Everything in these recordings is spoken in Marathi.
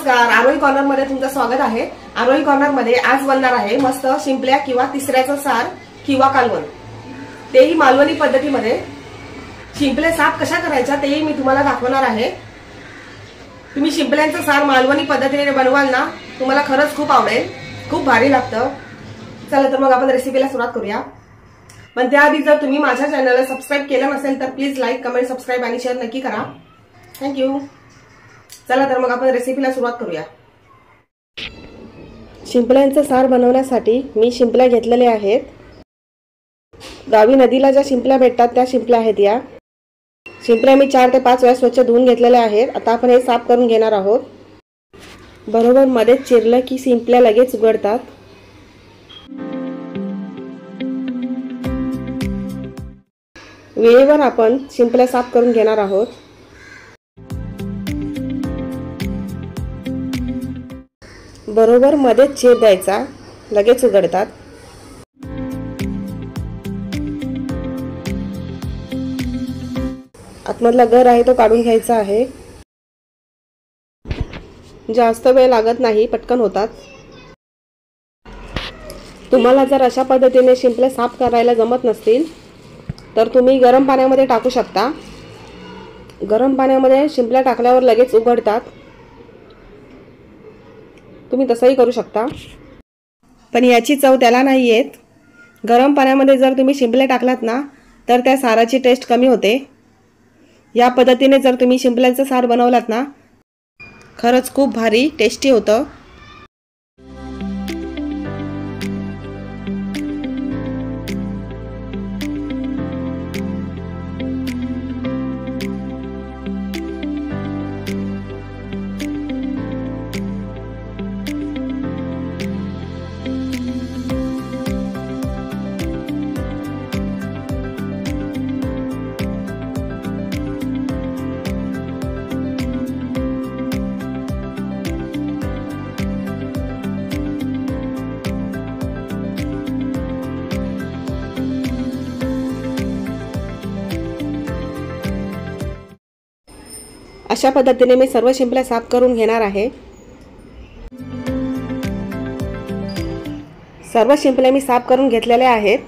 नमस्कार, आरोही कॉर्नर मध्ये तुमचं स्वागत आहे। आरोही कॉर्नर मध्ये आज बनणार आहे मस्त शिंपल्या किंवा तिसऱ्याचं सार किंवा कालवण, तेही मालवणी पद्धतीमध्ये। शिंपले साफ कशा करायच्या तेही मी तुम्हाला दाखवणार आहे। तुम्ही शिंपल्यांचं सार मालवणी पद्धतीने बनवाल ना, तुम्हाला खरंच खूप आवडेल, खूप भारी लागतं। चला तर मग आपण रेसिपीला सुरुवात करूया। पण त्याआधी जर तुम्ही माझ्या चॅनलला सबस्क्राइब केलं नसेल तर प्लीज लाईक, कमेंट, सबस्क्राइब आणि शेअर नक्की करा। थँक्यू। चला तर मग आपण रेसिपीला सुरुवात करूया। शिंपल्यांचं सार बनवण्यासाठी मी शिंपल्या घेतलेल्या आहेत। गावी नदीला ज्या शिंपल्या भेटतात त्या शिंपल्या आहेत। या शिंपल्या मी 4 ते 5 वेळा स्वच्छ धुवून घेतलेल्या आहेत। आता आपण हे साफ करून घेणार आहोत। बरोबर मध्येच चिरलं की शिंपल्या लगेच उघडतात। वेळेवर आपण शिंपल्या साफ करून घेणार आहोत। बरोबर मध्येच चीर द्यायचा, लगेच उघडतात। आतमधला गर आहे तो काढून घ्यायचा आहे। जास्त वेळ लागत नाही, पटकन होतात। तुम्हाला जर अशा पद्धतीने शिंपले साफ करायला जमत नसतील तर तुम्ही गरम पाण्यामध्ये टाकू शकता। गरम पाण्यामध्ये शिंपल्या टाकल्यावर लगेच उघडतात, तुम्ही तसंही करू शकता। पण याची चव त्याला नाही येत। गरम पाण्यामध्ये जर तुम्ही शिंपले टाकलात ना तर त्या साराची टेस्ट कमी होते। या पद्धतीने जर तुम्ही शिंपल्यांचं सार बनवलात ना, खरंच खूप भारी टेस्टी होतं। अशा पद्धतीने मी सर्व शिंपल्या साफ करून घेणार आहे। सर्व शिंपल्या मी साफ करून घेतलेल्या आहेत।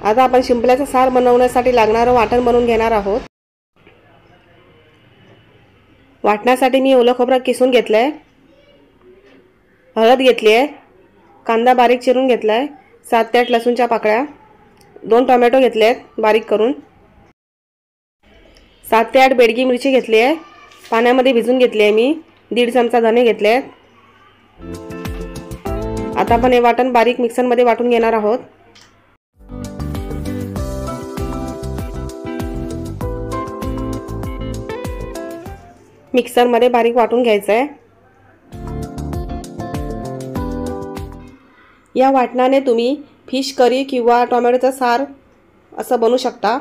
आता आपण शिंपल्याचं सार बनवण्यासाठी लागणारं वाटण बनवून घेणार आहोत। वाटण्यासाठी मी ओलं खोबरं किसून घेतलंय, हळद घेतली आहे, कांदा बारीक चिरून घेतलाय, 7 ते 8 लसूणच्या पाकळ्या, 2 टोमॅटो घेतलेत बारीक करून, 7 ते 8 बेडगी मिरची घेतली आहे, पाण्यामध्ये भिजवून घेतली आहे मी, 1.5 चमचा धने घेतले आहेत। आता आपण हे वाटण बारीक मिक्सरमध्ये वाटून घेणार आहोत। मिक्सरमध्ये बारीक वाटून घ्यायचं आहे। या वाटणाने तुम्ही फिश करी किंवा टोमॅटोचा सार असं बनवू शकता,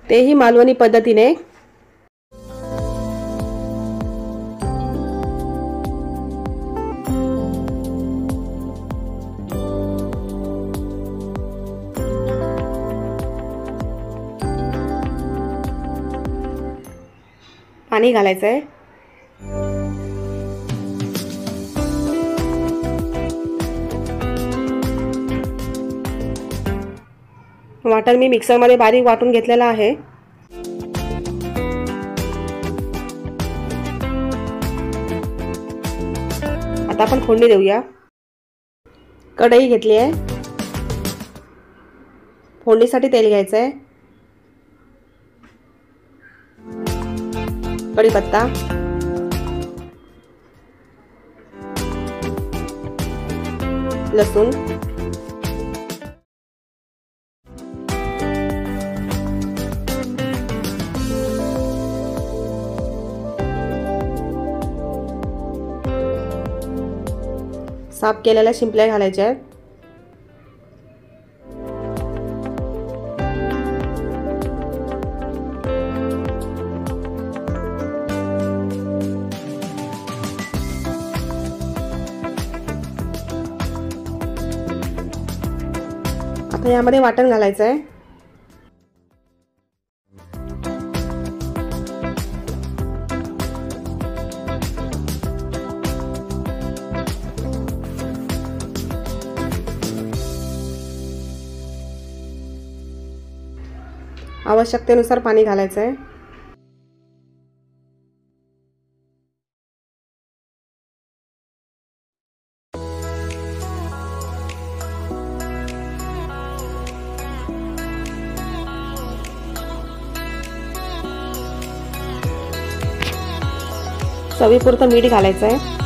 तेही मालवणी पद्धतीने। पाणी घालायचं आहे। वाटण मी मिक्सरमध्ये बारीक वाटून घेतलेला आहे। आता आपण फोडणी देऊया। कढई घेतली आहे, फोडणीसाठी तेल घ्यायचं आहे, कढीपत्ता, लसूण, साफ केलेल्या शिंपल्या घालायच्या आहेत। आता यामध्ये वाटण घालायचं आहे। आवश्यकतेनुसार पाणी घालायचं आहे. चवीपुरतं मीठ घालायचं आहे.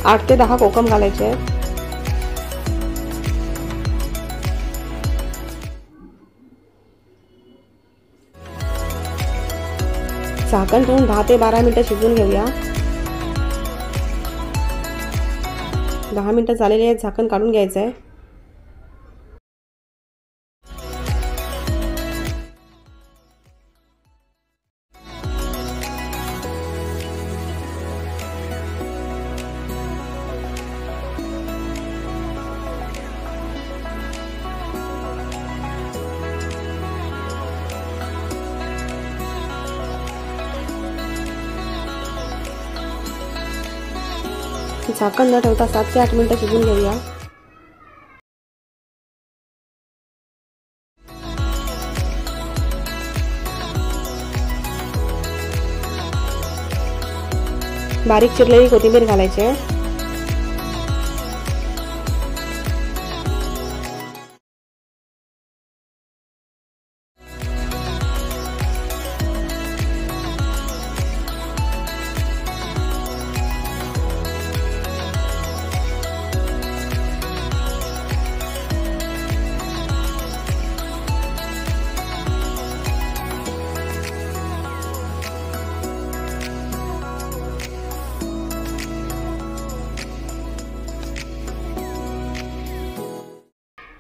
आठ ते 10 कोकम घालायचे आहेत. झाकण ठेवून 10 ते 12 मिनिटं शिजवून घेऊया. 10 मिनिटं झालेली आहेत. झाकण काढून घ्यायचं आहे. झाकण न ठेवता 7 ते 8 मिनिटं शिजवून घेऊया. बारीक चिरलेली कोथिंबीर घालायची आहे.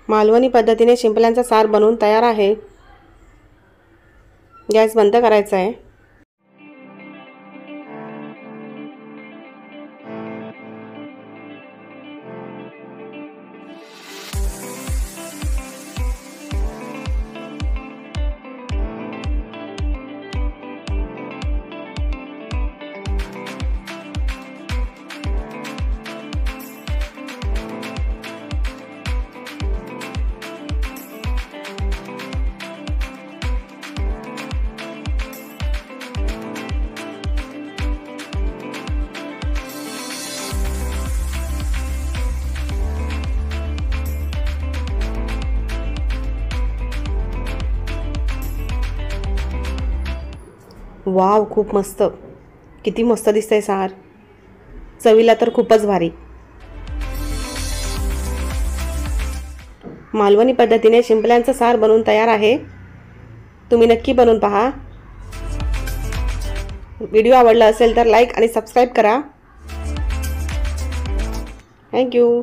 मालवणी पद्धतीने शिंपल्यांचा सार बनवून तयार आहे. गॅस बंद करायचा आहे. वाव, खूप मस्त. किती मस्त दिसतंय सार. चवीला तर खूपच भारी. मालवणी पद्धतीने शिंपल्यांचं सार बनवून तयार आहे. तुम्ही नक्की बनवून पहा. व्हिडिओ आवडला असेल तर लाईक आणि सबस्क्राईब करा. थँक्यू.